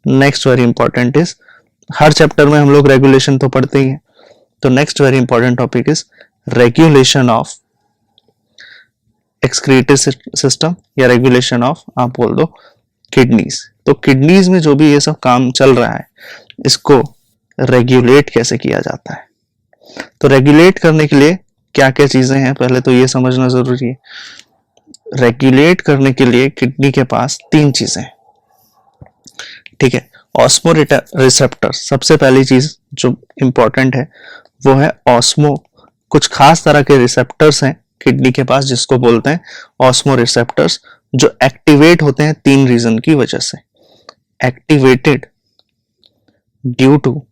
Next very important is, her chapter में हम लोग रेगुलेशन तो पढ़ते ही हैं, तो next very important topic is regulation of excretory system या रेगुलेशन ऑफ आप बोल दो किडनीज। तो किडनीज में जो भी ये सब काम चल रहा है इसको रेगुलेट कैसे किया जाता है। तो रेगुलेट करने के लिए क्या क्या चीजें हैं पहले तो ये समझना जरूरी है। रेगुलेट करने के लिए किडनी के पास 3 चीजें हैं, ठीक है। ऑस्मो रिसेप्टर सबसे पहली चीज जो इंपॉर्टेंट है वो है ऑस्मो, कुछ खास तरह के रिसेप्टर्स हैं किडनी के पास जिसको बोलते हैं ऑस्मो रिसेप्टर्स, जो एक्टिवेट होते हैं 3 रीजन की वजह से। Activated due to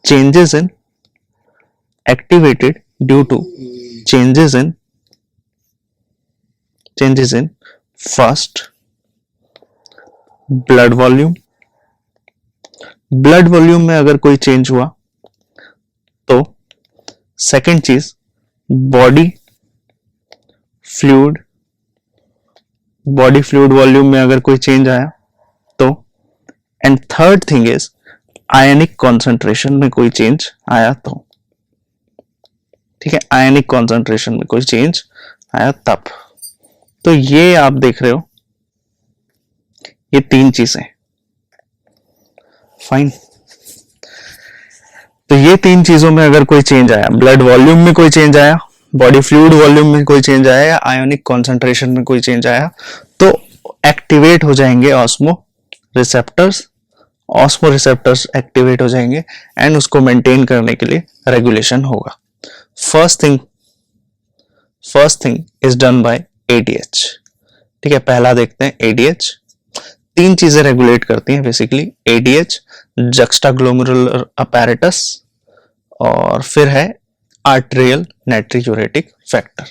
changes in, activated due to changes in first blood volume, blood volume में अगर कोई चेंज हुआ तो सेकंड चीज बॉडी फ्लूइड वॉल्यूम में अगर कोई चेंज आया तो, and third thing is ionic concentration में कोई चेंज आया तो, ठीक है। आयनिक कॉन्सेंट्रेशन में कोई चेंज आया तब। तो ये आप देख रहे हो ये 3 चीजें, फाइन। तो ये 3 चीजों में अगर कोई चेंज आया, ब्लड वॉल्यूम में कोई चेंज आया, बॉडी फ्लूइड वॉल्यूम में कोई चेंज आया या आयोनिक कॉन्सेंट्रेशन में कोई चेंज आया तो एक्टिवेट हो जाएंगे osmo receptors. Osmo receptors activate हो जाएंगे एंड उसको मेंटेन करने के लिए रेगुलेशन होगा। First thing is done by ADH, ठीक है। पहला देखते हैं एडीएच। 3 चीजें रेगुलेट करती हैं बेसिकली, एडीएच, जक्स्टाग्लोमेरुलर अपैरेटस और फिर है arterial natriuretic factor,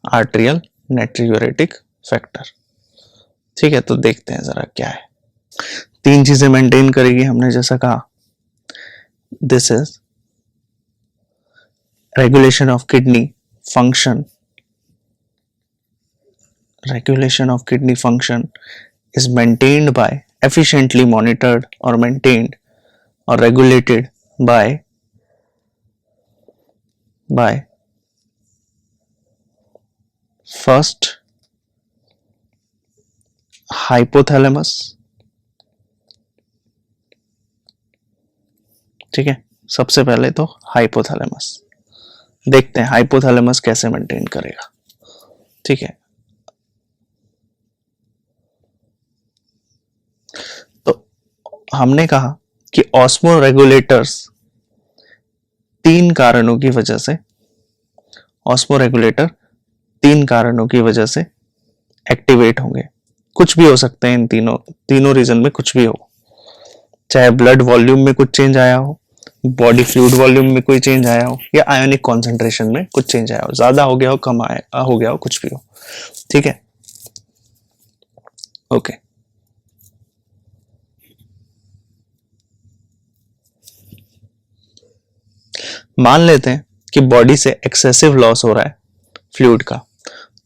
arterial natriuretic factor, ठीक है। तो देखते हैं जरा क्या है। 3 चीजें मेंटेन करेगी हमने जैसा कहा। This is regulation of kidney function, regulation of kidney function is maintained by, efficiently monitored or maintained or regulated by first hypothalamus, ठीक है। सबसे पहले तो हाइपोथैलेमस देखते हैं हाइपोथैलेमस कैसे मेंटेन करेगा, ठीक है। हमने कहा कि ऑस्मो रेगुलेटर्स 3 कारणों की वजह से, ऑस्मो रेगुलेटर 3 कारणों की वजह से एक्टिवेट होंगे। कुछ भी हो सकते हैं इन तीनों रीजन में, कुछ भी हो, चाहे ब्लड वॉल्यूम में कुछ चेंज आया हो, बॉडी फ्लूइड वॉल्यूम में कोई चेंज आया हो या आयोनिक कॉन्सेंट्रेशन में कुछ चेंज आया हो, ज्यादा हो गया हो, कम हो गया हो, कुछ भी हो, ठीक है। ओके मान लेते हैं कि बॉडी से एक्सेसिव लॉस हो रहा है फ्लूइड का,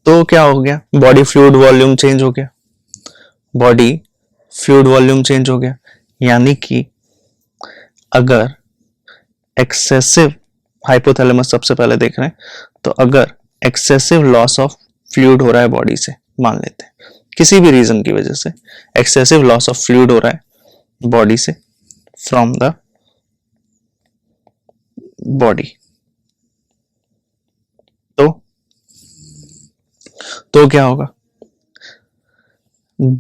तो क्या हो गया, बॉडी फ्लूइड वॉल्यूम चेंज हो गया, बॉडी फ्लूइड वॉल्यूम चेंज हो गया। यानी कि अगर एक्सेसिव, हाइपोथैलेमस सबसे पहले देख रहे हैं, तो अगर एक्सेसिव लॉस ऑफ फ्लूइड हो रहा है बॉडी से, मान लेते हैं किसी भी रीजन की वजह से एक्सेसिव लॉस ऑफ फ्लूइड हो रहा है बॉडी से, फ्रॉम द बॉडी, तो क्या होगा,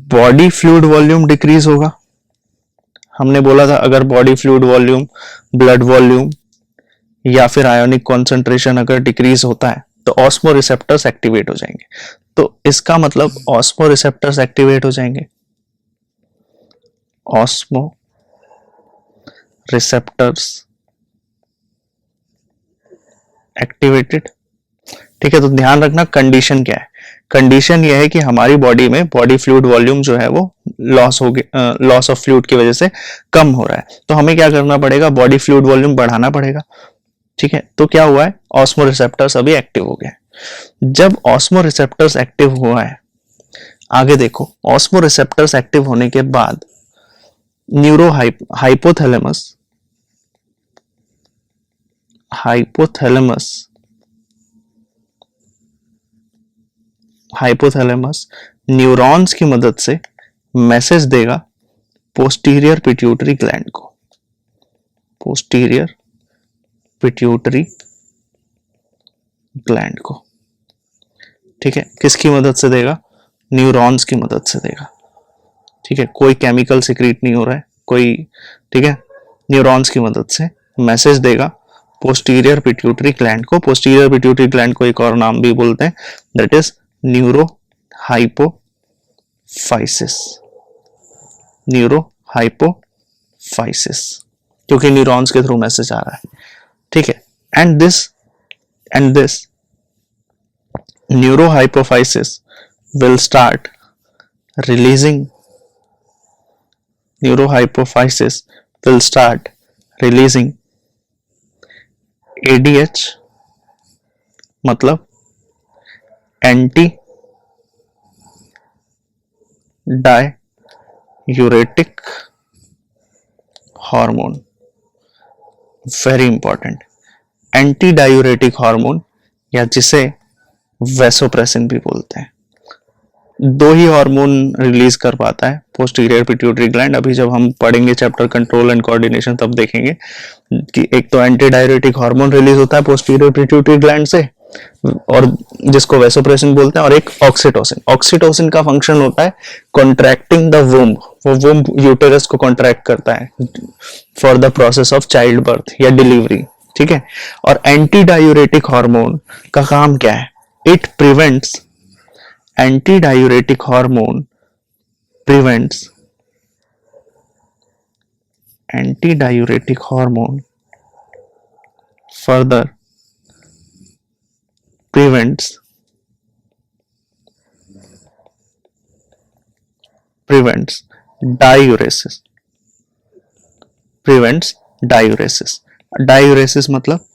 बॉडी फ्लूइड वॉल्यूम डिक्रीज होगा। हमने बोला था अगर body fluid volume, blood volume या फिर आयोनिक कॉन्सेंट्रेशन अगर डिक्रीज होता है तो ऑस्मो रिसेप्टर्स एक्टिवेट हो जाएंगे। तो इसका मतलब ऑस्मो रिसेप्टर्स एक्टिवेट हो जाएंगे, ऑस्मो रिसेप्टर्स एक्टिवेटेड, ठीक है। तो ध्यान रखना कंडीशन क्या है, कंडीशन यह है कि हमारी बॉडी में बॉडी फ्लूइड वॉल्यूम जो है वो लॉस हो गया, लॉस ऑफ फ्लूइड की वजह से कम हो रहा है, तो हमें क्या करना पड़ेगा, बॉडी फ्लूइड वॉल्यूम बढ़ाना पड़ेगा, ठीक है। तो क्या हुआ है, ऑस्मो रिसेप्टर्स अभी एक्टिव हो गए। जब ऑस्मो रिसेप्टर्स एक्टिव हुआ है, आगे देखो, ऑस्मो रिसेप्टर्स एक्टिव होने के बाद हाइपोथैलेमस न्यूरॉन्स की मदद से मैसेज देगा पोस्टीरियर पिट्यूटरी ग्लैंड को। पोस्टीरियर पिट्यूटरी ग्लैंड को, ठीक है, किसकी मदद से देगा? न्यूरॉन्स की मदद से देगा, ठीक है, कोई केमिकल सिक्रीट नहीं हो रहा है कोई, ठीक है, न्यूरॉन्स की मदद से मैसेज देगा पोस्टीरियर पिट्यूटरी ग्लैंड को। पोस्टीरियर पिट्यूटरी ग्लैंड को एक और नाम भी बोलते हैं, दैट इज न्यूरोहाइपोफाइसिस। न्यूरोहाइपोफाइसिस, क्योंकि न्यूरॉन्स के थ्रू मैसेज आ रहा है, ठीक है। And this neurohypophysis will start releasing ADH, मतलब anti diuretic hormone. Very important, anti diuretic hormone, या जिसे वैसोप्रेसिन भी बोलते हैं। दो ही हार्मोन रिलीज कर पाता है पोस्टीरियर पिट्यूटरी ग्लैंड। अभी जब हम पढ़ेंगे चैप्टर कंट्रोल एंड कोऑर्डिनेशन तब देखेंगे कि एक तो एंटी डाययूरेटिक हार्मोन रिलीज होता है पोस्टीरियर पिट्यूटरी ग्लैंड से, और जिसको वैसोप्रेसिन बोलते हैं, और एक ऑक्सीटोसिन। ऑक्सीटोसिन का फंक्शन होता है कॉन्ट्रैक्टिंग द वुम्ब, वो वुम्ब यूटेरस को कॉन्ट्रैक्ट करता है for the process of child birth या डिलीवरी, ठीक है। और एंटी डाययूरेटिक हार्मोन का काम क्या है? It prevents, anti diuretic hormone prevents, anti diuretic hormone further prevents diuresis। Diuresis मतलब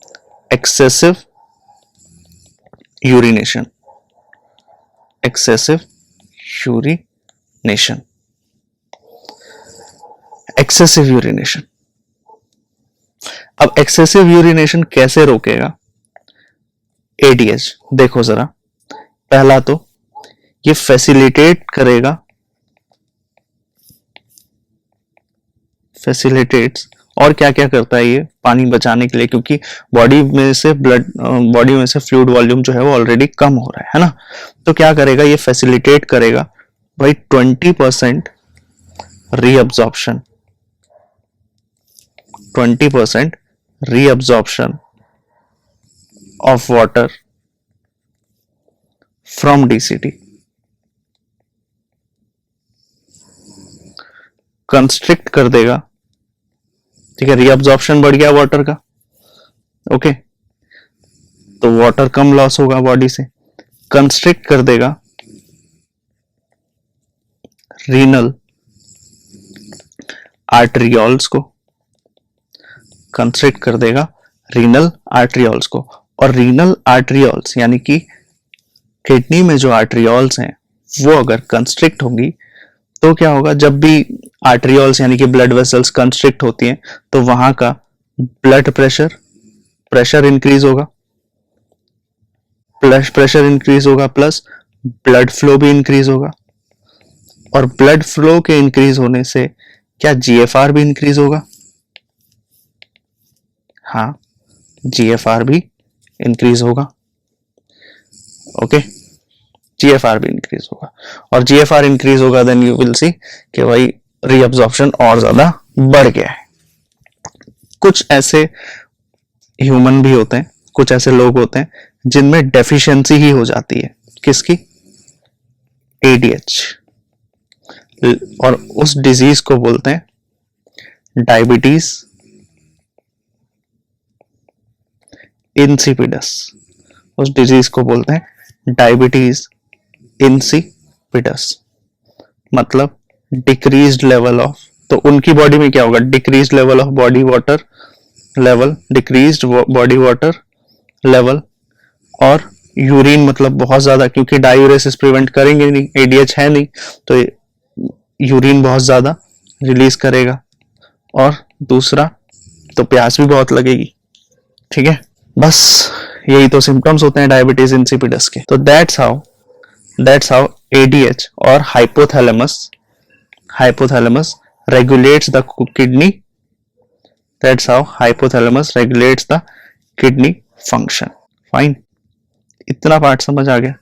एक्सेसिव यूरिनेशन, एक्सेसिव यूरिनेशन। अब एक्सेसिव यूरिनेशन कैसे रोकेगा ADH? देखो जरा, पहला तो ये फैसिलिटेट्स, और क्या क्या करता है ये पानी बचाने के लिए, क्योंकि बॉडी में से फ्लूइड वॉल्यूम जो है वो ऑलरेडी कम हो रहा है ना। तो क्या करेगा ये? फैसिलिटेट करेगा भाई 20% reabsorption, 20% reabsorption of water from DCT। Constrict कर देगा, ठीक है, रीअब्जॉर्प्शन बढ़ गया वाटर का, ओके, तो वाटर कम लॉस होगा बॉडी से। कंस्ट्रिक्ट कर देगा रीनल आर्टरियोल्स को, कंस्ट्रिक्ट कर देगा रीनल आर्टरियोल्स को। और रीनल आर्टरियोल्स यानी कि किडनी में जो आर्टरियोल्स हैं वो अगर कंस्ट्रिक्ट होंगी तो क्या होगा? जब भी आर्टरियोल्स यानी कि ब्लड वेसल्स कंस्ट्रिक्ट होती हैं तो वहां का ब्लड प्रेशर इंक्रीज होगा, प्लस ब्लड फ्लो भी इंक्रीज होगा। और ब्लड फ्लो के इंक्रीज होने से क्या GFR भी इंक्रीज होगा? हाँ, GFR भी इंक्रीज होगा, ओके, GFR भी इंक्रीज होगा। और GFR इंक्रीज होगा देन यू विल सी कि भाई रीअब्जॉर्प्शन और ज्यादा बढ़ गया है। कुछ ऐसे ह्यूमन भी होते हैं, कुछ ऐसे लोग होते हैं जिनमें डेफिशिएंसी ही हो जाती है, किसकी? ADH। और उस डिजीज को बोलते हैं डायबिटीज इंसिपिडस। उस डिजीज को बोलते हैं डायबिटीज इंसिपिडस, मतलब डिक्रीज्ड लेवल ऑफ, तो उनकी बॉडी में क्या होगा? Decreased level of body water level, decreased body water level और यूरिन मतलब बहुत ज्यादा, क्योंकि डायूरेसिस प्रिवेंट करेंगे नहीं, एडीएच है नहीं, तो यूरिन बहुत ज्यादा रिलीज करेगा। और दूसरा तो प्यास भी बहुत लगेगी। ठीक है, बस यही तो सिम्टम्स होते हैं डायबिटीज इंसिपिडस के। तो दैट्स हाउ एडीएच और hypothalamus regulates the kidney. That's how hypothalamus regulates the kidney function. Fine. इतना पार्ट समझ आ गया।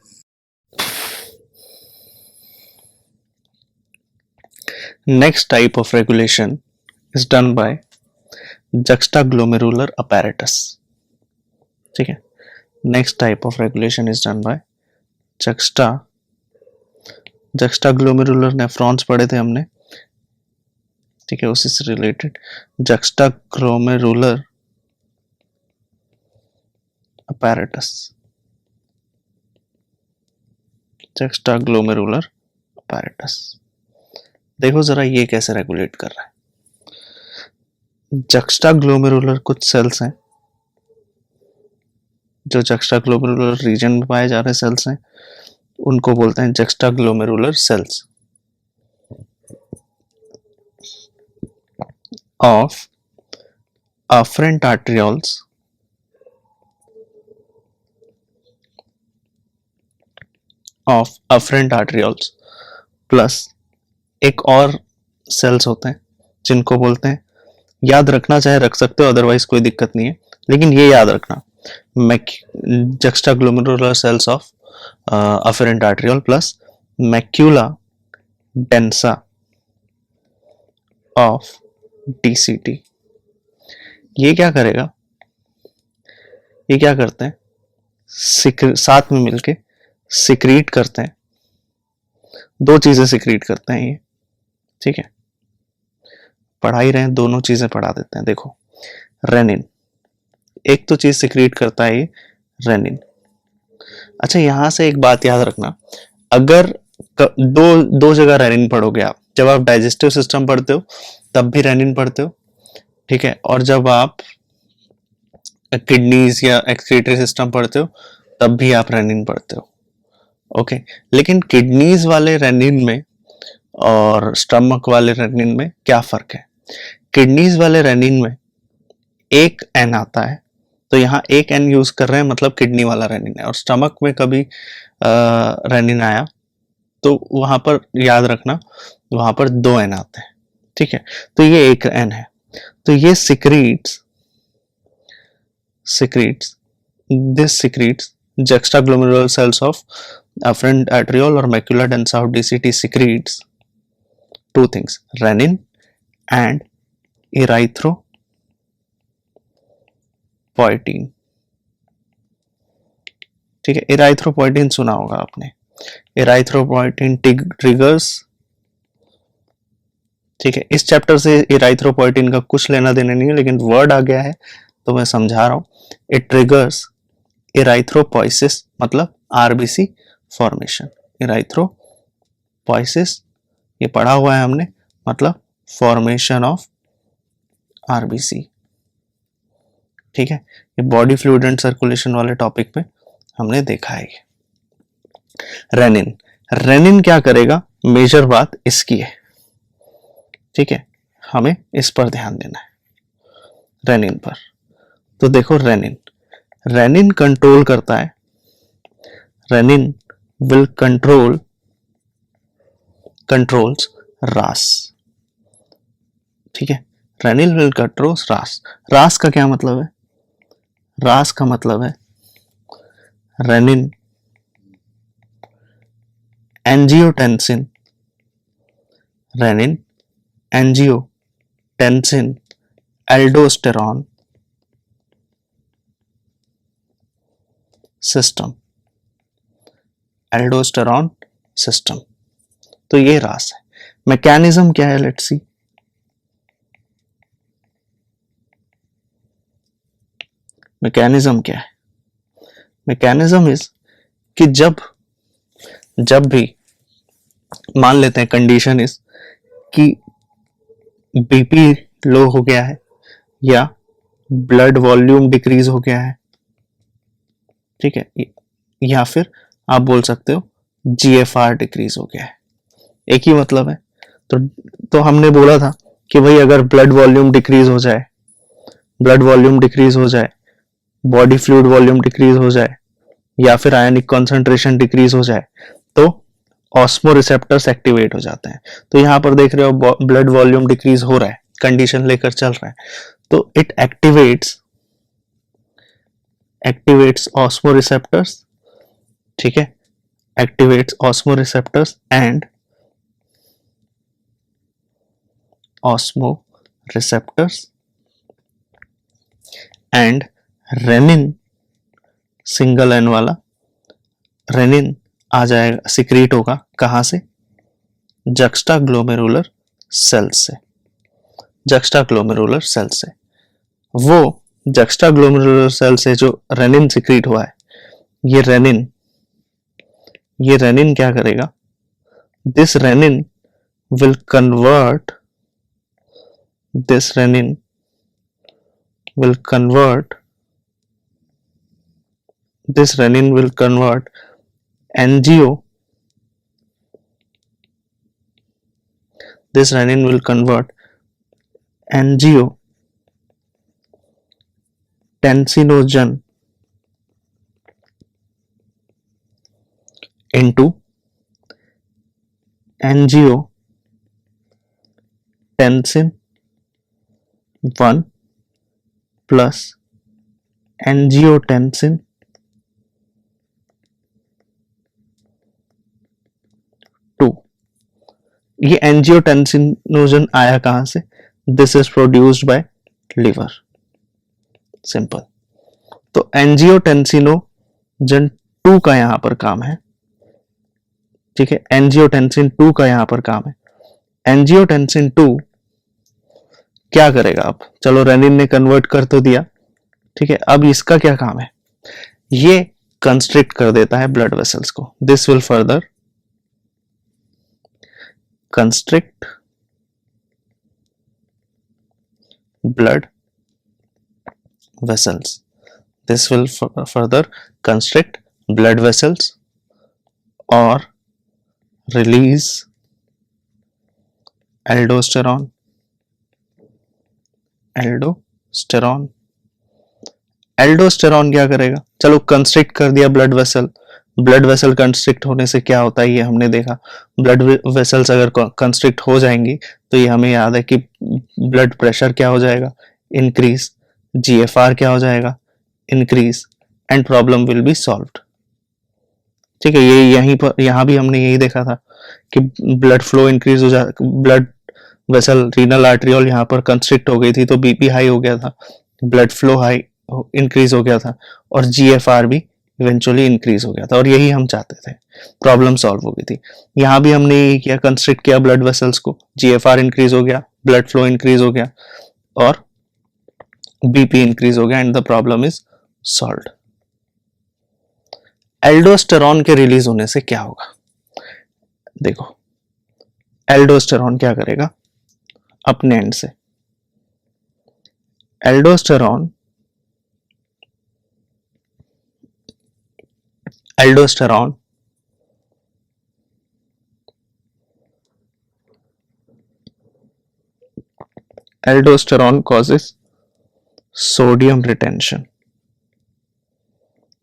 Next type of regulation is done by juxtaglomerular apparatus. ठीक है, next type of regulation is done by juxtaglomerular nephrons पढ़े थे हमने। ठीक है, उसी से related juxtaglomerular apparatus, juxtaglomerular apparatus। देखो जरा ये कैसे रेगुलेट कर रहा है। juxtaglomerular कुछ सेल्स हैं जो juxtaglomerular रीजन में पाए जा रहे सेल्स हैं, उनको बोलते हैं juxtaglomerular cells of afferent arterioles plus एक और सेल्स होते हैं जिनको बोलते हैं, याद रखना चाहे रख सकते हो, अदरवाइज कोई दिक्कत नहीं है, लेकिन ये याद रखना, juxtaglomerular cells of afferent arteriole plus macula densa of DCT। ये क्या करेगा, ये क्या करते हैं, साथ में मिलके सिक्रीट करते हैं, दो चीजें सिक्रीट करते हैं ये। ठीक है, पढ़ा ही रहे हैं, दोनों चीजें पढ़ा देते हैं। देखो, रेनिन एक तो चीज सिक्रीट करता है, ये रेनिन। अच्छा, यहां से एक बात याद रखना, अगर दो जगह रेनिन पढ़ोगे आप, जब आप डाइजेस्टिव सिस्टम पढ़ते हो तब भी रेनिन पढ़ते हो, ठीक है, और जब आप किडनीज या एक्सक्रीटरी सिस्टम पढ़ते हो तब भी आप रेनिन पढ़ते हो। ओके, लेकिन किडनीज वाले रेनिन में और स्टमक वाले रेनिन में क्या फर्क है। किडनीज वाले रेनिन में एक एन आता है, तो यहाँ एक एन यूज कर रहे हैं, मतलब किडनी वाला रेनिन है। और स्टमक में कभी रेनिन आया तो वहां पर याद रखना, वहां पर दो एन आते हैं। ठीक है, तो ये एक एन है, तो ये secretes juxtaglomerular cells of afferent arteriole or macula densa of DCT secretes two things, renin and erythropoietin। ठीक है, erythropoietin सुना होगा आपने, erythropoietin triggers। ठीक है, इस चैप्टर से erythropoietin का कुछ लेना देना नहीं है, लेकिन वर्ड आ गया है तो मैं समझा रहा हूं। इट ट्रिगर्स इराइथ्रोपोइसिस, मतलब आरबीसी फॉर्मेशन। इराइथ्रोपोइसिस ये पढ़ा हुआ है हमने, मतलब फॉर्मेशन ऑफ आरबीसी। ठीक है, ये बॉडी फ्लूइड एंड सर्कुलेशन वाले टॉपिक पे हमने देखा है। रेनिन क्या करेगा, मेजर बात इसकी है। ठीक है, हमें इस पर ध्यान देना है, रेनिन पर। तो देखो, रेनिन कंट्रोल करता है, रेनिन विल कंट्रोल्स रास। ठीक है, रेनिन विल कंट्रोल्स रास। रास का क्या मतलब है, रास का मतलब है रेनिन एंजियोटेंसिन एल्डोस्टेरॉन सिस्टम। तो ये रास है। मैकेनिज्म क्या है, लेट्स सी। मैकेनिज्म क्या है, मैकेनिज्म इज कि जब भी मान लेते हैं कंडीशन इज कि बीपी लो हो गया है या ब्लड वॉल्यूम डिक्रीज हो गया है। ठीक है, या फिर आप बोल सकते हो GFR डिक्रीज हो गया है, एक ही मतलब है। तो हमने बोला था कि भाई अगर ब्लड वॉल्यूम डिक्रीज हो जाए, ब्लड वॉल्यूम डिक्रीज हो जाए, बॉडी फ्लूइड वॉल्यूम डिक्रीज हो जाए, या फिर आयनिक कॉन्सेंट्रेशन डिक्रीज हो जाए, तो ऑस्मो रिसेप्टर्स एक्टिवेट हो जाते हैं। तो यहां पर देख रहे हो ब्लड वॉल्यूम डिक्रीज हो रहा है, कंडीशन लेकर चल रहा है, तो इट एक्टिवेट्स ऑस्मो रिसेप्टर्स, ठीक है, activates osmoreceptors and osmoreceptors and renin, single N वाला रेनिन आ जाएगा, सिक्रीट होगा कहां से, जक्स्टाग्लोमेरुलर सेल से, जक्स्टाग्लोमेरुलर सेल से। वो जक्स्टाग्लोमेरुलर सेल से जो रेनिन सिक्रीट हुआ है, ये रेनिन क्या करेगा, this renin will convert angio this renin will convert angiotensinogen into angiotensin 1 plus angiotensin 2। ये एंजियोटेंसिनोजन आया कहां से, this is produced by liver, simple. तो एंजियोटेंसिनोजन 2 का यहां पर काम है, ठीक है, एंजियोटेंसिन 2 का यहां पर काम है। एंजियोटेंसिन 2 क्या करेगा, अब चलो रेनिन ने कन्वर्ट कर तो दिया, ठीक है, अब इसका क्या काम है, ये कंस्ट्रिक्ट कर देता है ब्लड वेसल्स को, this will further constrict blood vessels, this will further constrict blood vessels or release aldosterone क्या करेगा, चलो कंस्ट्रिक्ट कर दिया ब्लड वेसल कंस्ट्रिक्ट होने से क्या होता है ये हमने देखा, ब्लड वेसल्स अगर कंस्ट्रिक्ट हो जाएंगी तो ये हमें याद है कि ब्लड प्रेशर क्या हो जाएगा, इंक्रीज, GFR क्या हो जाएगा, increase, and problem will be solved, ठीक है। ये यहां भी हमने यही देखा था कि ब्लड फ्लो इंक्रीज हो जा, ब्लड वेसल रीनल आर्टरियोल यहाँ पर कंस्ट्रिक्ट हो गई थी तो BP हाई हो गया था, ब्लड फ्लो हाई इंक्रीज हो गया था, और GFR भी इवेंचुअली इंक्रीज हो गया था, और यही हम चाहते थे, प्रॉब्लम सॉल्व हो गई थी। यहां भी हमने यही किया, कंस्ट्रिक्ट किया ब्लड वेसल्स को, GFR इंक्रीज हो गया, ब्लड फ्लो इंक्रीज हो गया, और BP इंक्रीज हो गया, and the problem is solved. Aldosterone के रिलीज होने से क्या होगा, देखो एल्डोस्टेरॉन क्या करेगा अपने एंड से, aldosterone causes sodium retention,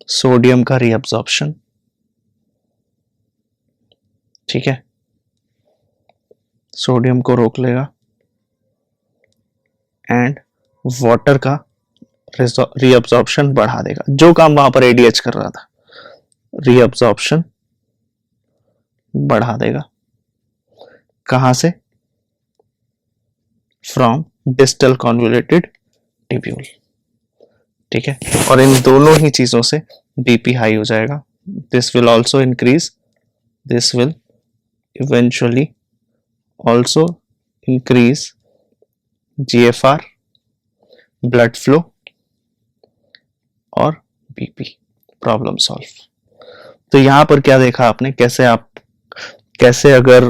sodium का रीअब्जॉर्प्शन, ठीक है, सोडियम को रोक लेगा, एंड वाटर का रीअब्जॉर्प्शन बढ़ा देगा, जो काम वहां पर ADH कर रहा था, रीअब्जॉर्प्शन बढ़ा देगा, कहां से, फ्रॉम डिस्टल कॉन्वोल्यूटेड ट्यूब्यूल, ठीक है, और इन दोनों ही चीजों से BP हाई हो जाएगा, this will also increase, this will eventually also increase GFR, blood flow और BP, प्रॉब्लम सॉल्व। तो यहां पर क्या देखा आपने, कैसे अगर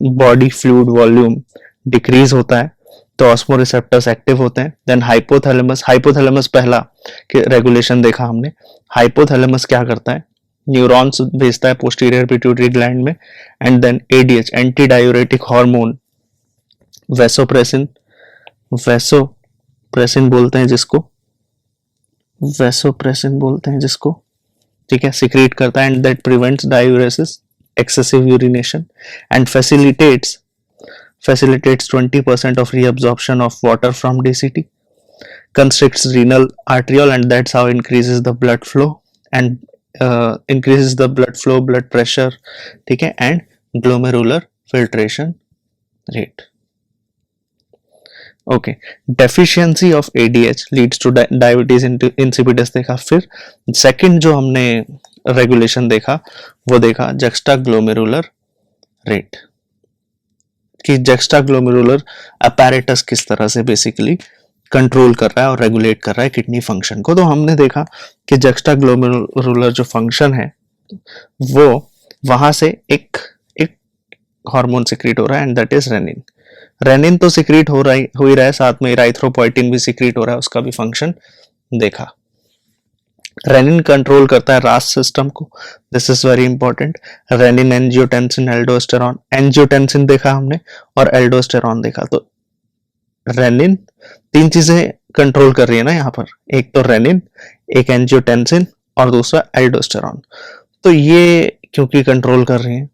बॉडी फ्लूइड वॉल्यूम डिक्रीज होता है तो ऑस्मो रिसेप्टर्स एक्टिव होते हैं, देन हाइपोथैलेमस पहला कि रेगुलेशन देखा हमने, हाइपोथैलेमस क्या करता है, न्यूरॉन्स भेजता है पोस्टीरियर पिट्यूटरी ग्लैंड में, and then ADH anti diuretic hormone vasopressin, vasopressin बोलते हैं जिसको, वैसोप्रेसिन बोलते हैं जिसको, ठीक है, सिक्रीट करता है, and that prevents diuresis, excessive urination, and facilitates 20% of reabsorption of water from DCT, constricts renal arteriole, and that's how increases the blood flow and increases the blood flow, blood pressure, ठीक है, and glomerular filtration rate. Okay, deficiency of ADH leads two diabetes insipidus देखा। फिर second जो हमने regulation देखा वो देखा juxta glomerular rate, कि जक्स्टा ग्लोमेरुलर अपैरेटस किस तरह से बेसिकली कंट्रोल कर रहा है और रेगुलेट कर रहा है किडनी फंक्शन को। तो हमने देखा कि जक्स्टा ग्लोमेरुलर जो फंक्शन है वो वहां से एक हार्मोन सिक्रीट हो रहा है, and that is renin. Renin तो सिक्रीट हो ही रहा है, साथ में इराइथ्रोपोइटिन भी सिक्रीट हो रहा है, उसका भी फंक्शन देखा। रेनिन कंट्रोल करता है रास सिस्टम को, this is very important. Renin, angiotensin, aldosterone, angiotensin देखा हमने और एल्डोस्टेरॉन देखा। तो रेनिन तीन चीजें कंट्रोल कर रही है ना यहाँ पर, एक तो रेनिन, एक एंजियोटेंसिन और दूसरा एल्डोस्टेरॉन। तो ये क्योंकि कंट्रोल कर रही है,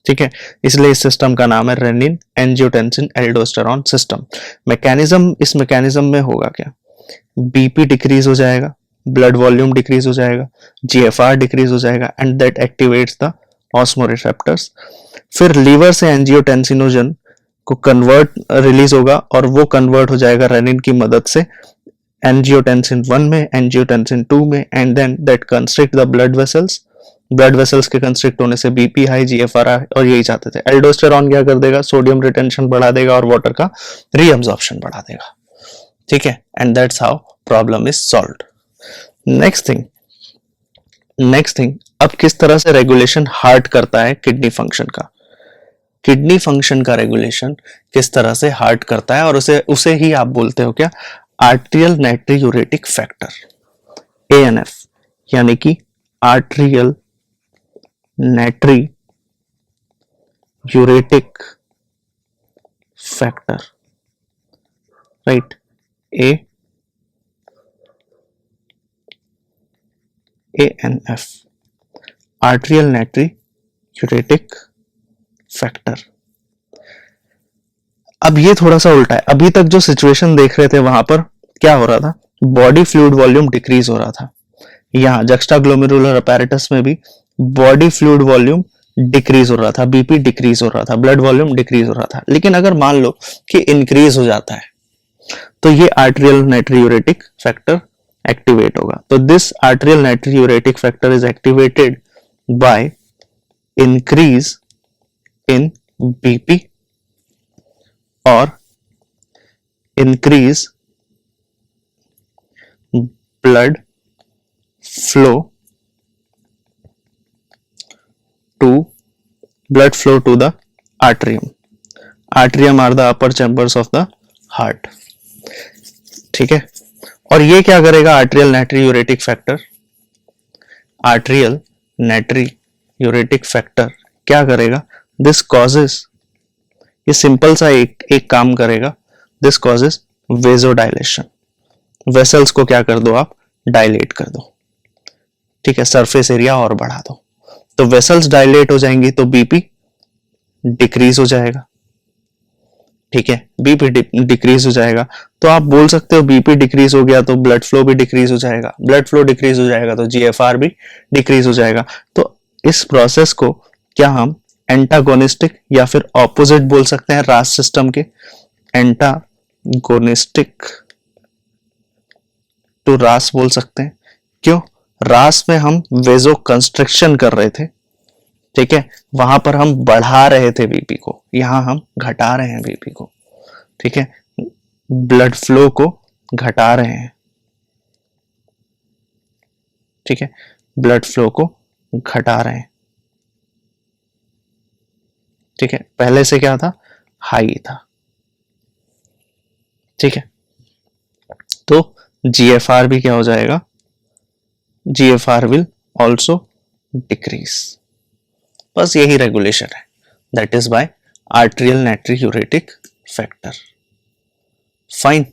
ठीक है, इसलिए इस सिस्टम का नाम है rennin angiotensin aldosterone system. Mechanism, इस मैकेनिज्म में होगा क्या, बीपी डिक्रीज हो जाएगा, ब्लड वॉल्यूम डिक्रीज हो जाएगा, जीएफआर डिक्रीज हो जाएगा, एंड दैट एक्टिवेट्स द ऑस्मोरिसेप्टर्स। फिर लीवर से एंजियोटेंसिनोजन को कन्वर्ट रिलीज होगा और वो कन्वर्ट हो जाएगा रेनिन की मदद से एंजियोटेंसिन 1 में, एंजियोटेंसिन 2 में, and then that constrict the blood vessels. Blood vessels के कंस्ट्रिक्ट होने से बीपी हाई, जीएफआर हाई, और यही चाहते थे। एल्डोस्टेरॉन क्या कर देगा, सोडियम रिटेंशन बढ़ा देगा और वाटर का रीअब्जॉर्प्शन बढ़ा देगा, ठीक है, and that's how problem is solved. Next thing, अब किस तरह से रेगुलेशन हार्ट करता है किडनी फंक्शन का। किडनी फंक्शन का रेगुलेशन किस तरह से हार्ट करता है, और उसे ही आप बोलते हो क्या, आर्टेरियल नाइट्रियूरेटिक फैक्टर, ANF, यानी कि arterial natriuretic factor, right, ANF, arterial natriuretic factor। अब ये थोड़ा सा उल्टा है, अभी तक जो सिचुएशन देख रहे थे वहां पर क्या हो रहा था, बॉडी फ्लूइड वॉल्यूम डिक्रीज हो रहा था। यहाँ जक्स्टा ग्लोमेरुलर अपैरेटस में भी बॉडी फ्लूइड वॉल्यूम डिक्रीज हो रहा था, बीपी डिक्रीज हो रहा था, ब्लड वॉल्यूम डिक्रीज हो रहा था। लेकिन अगर मान लो कि इंक्रीज हो जाता है तो ये आर्टेरियल नाइट्रियूरेटिक फैक्टर एक्टिवेट होगा। तो this arterial natriuretic factor is activated by increase in BP और increase blood flow to the atrium are the upper chambers of the heart, ठीक है। और ये क्या करेगा, आर्टेरियल नाइट्रियूरेटिक फैक्टर क्या करेगा, दिस कॉजेस, ये सिंपल सा एक काम करेगा, दिस कॉजेस वेजोडाइलेशन, वेसल्स को क्या कर दो आप, डायलेट कर दो, ठीक है, सरफेस एरिया और बढ़ा दो। तो वेसल्स डायलेट हो जाएंगी तो बीपी डिक्रीज हो जाएगा, ठीक है, बीपी डिक्रीज हो जाएगा। तो आप बोल सकते हो बीपी डिक्रीज हो गया तो ब्लड फ्लो भी डिक्रीज हो जाएगा, ब्लड फ्लो डिक्रीज हो जाएगा तो जीएफआर भी डिक्रीज हो जाएगा। तो इस प्रोसेस को क्या हम एंटागोनिस्टिक या फिर ऑपोजिट बोल सकते हैं रास सिस्टम के, एंटागोनिस्टिक टू रास बोल सकते हैं। क्यों, रास में हम वेजो कंस्ट्रिक्शन कर रहे थे, ठीक है, वहां पर हम बढ़ा रहे थे बीपी को, यहां हम घटा रहे हैं बीपी को, ठीक है, ब्लड फ्लो को घटा रहे हैं, ठीक है, ब्लड फ्लो को घटा रहे हैं, ठीक है। पहले से क्या था, हाई था, ठीक है। तो जीएफआर भी क्या हो जाएगा, GFR will also डिक्रीज। बस यही रेगुलेशन है, that is by arterial natriuretic factor. Fine.